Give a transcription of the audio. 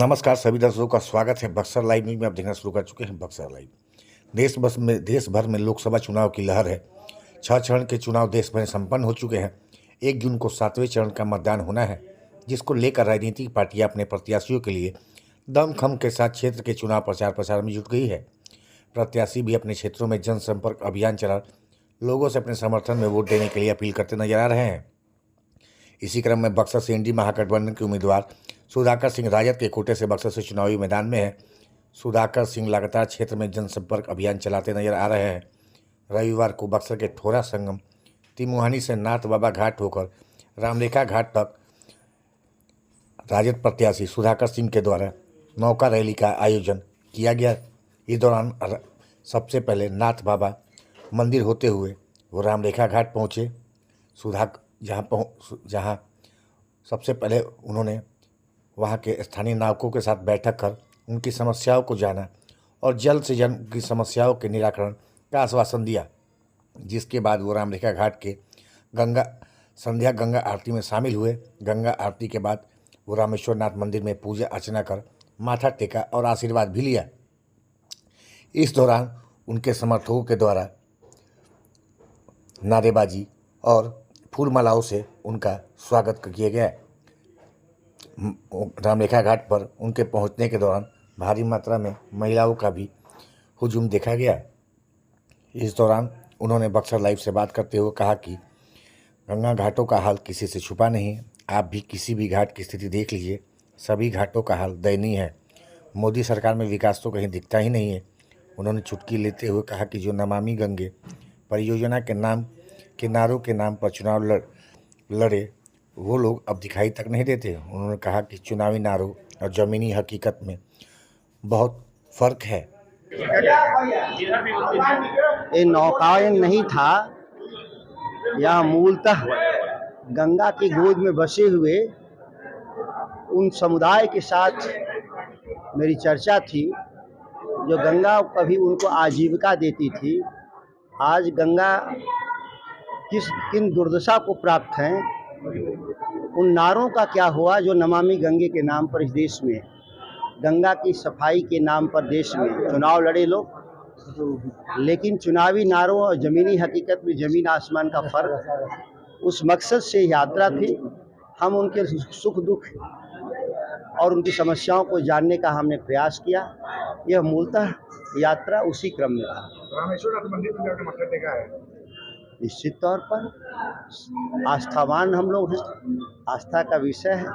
नमस्कार सभी दर्शकों का स्वागत है बक्सर लाइव न्यूज में। आप देखना शुरू कर चुके हैं बक्सर लाइव। देश भर में लोकसभा चुनाव की लहर है। 6 चरण के चुनाव देश भर में संपन्न हो चुके हैं। 1 जून को 7वें चरण का मतदान होना है, जिसको लेकर राजनीतिक पार्टियां अपने प्रत्याशियों के लिए दमखम के साथ क्षेत्र के चुनाव प्रचार में जुट गई है। प्रत्याशी भी अपने क्षेत्रों में जनसंपर्क अभियान चला लोगों से अपने समर्थन में वोट देने के लिए अपील करते नजर आ रहे हैं। इसी क्रम में बक्सर से इंडी महागठबंधन के उम्मीदवार सुधाकर सिंह राजद के कोटे से बक्सर से चुनावी मैदान में है। सुधाकर सिंह लगातार क्षेत्र में जनसंपर्क अभियान चलाते नजर आ रहे हैं। रविवार को बक्सर के ठोरा संगम तिमुहानी से नाथ बाबा घाट होकर रामरेखा घाट तक राजद प्रत्याशी सुधाकर सिंह के द्वारा नौका रैली का आयोजन किया गया। इस दौरान सबसे पहले नाथ बाबा मंदिर होते हुए वो रामरेखा घाट पहुँचे। जहाँ सबसे पहले उन्होंने वहाँ के स्थानीय नागरिकों के साथ बैठक कर उनकी समस्याओं को जाना और जल्द से जल्द उनकी समस्याओं के निराकरण का आश्वासन दिया। जिसके बाद वो रामरेखा घाट के संध्या गंगा आरती में शामिल हुए। गंगा आरती के बाद वो रामेश्वर नाथ मंदिर में पूजा अर्चना कर माथा टेका और आशीर्वाद भी लिया। इस दौरान उनके समर्थकों के द्वारा नारेबाजी और फूल मालाओं से उनका स्वागत किया गया। रामरेखा घाट पर उनके पहुंचने के दौरान भारी मात्रा में महिलाओं का भी हुजूम देखा गया। इस दौरान उन्होंने बक्सर लाइव से बात करते हुए कहा कि गंगा घाटों का हाल किसी से छुपा नहीं है। आप भी किसी भी घाट की स्थिति देख लीजिए, सभी घाटों का हाल दयनीय है। मोदी सरकार में विकास तो कहीं दिखता ही नहीं है। उन्होंने चुटकी लेते हुए कहा कि जो नमामि गंगे परियोजना के नारों के नाम पर चुनाव लड़े वो लोग अब दिखाई तक नहीं देते। उन्होंने कहा कि चुनावी नारों और ज़मीनी हकीकत में बहुत फ़र्क है। ये नौकायन नहीं था, यह मूलतः गंगा की गोद में बसे हुए उन समुदाय के साथ मेरी चर्चा थी जो गंगा कभी उनको आजीविका देती थी। आज गंगा किन दुर्दशा को प्राप्त हैं, उन नारों का क्या हुआ जो नमामि गंगे के नाम पर इस देश में, गंगा की सफाई के नाम पर देश में चुनाव लड़े लोग। लेकिन चुनावी नारों और ज़मीनी हकीकत में ज़मीन आसमान का फ़र्क। उस मकसद से यात्रा थी। हम उनके सुख दुख और उनकी समस्याओं को जानने का हमने प्रयास किया। यह मूलतः यात्रा उसी क्रम में था। रामेश्वर नाथ मंदिर में जाकर मत्था टेका है। निश्चित तौर पर आस्थावान हम लोग हैं, आस्था का विषय है।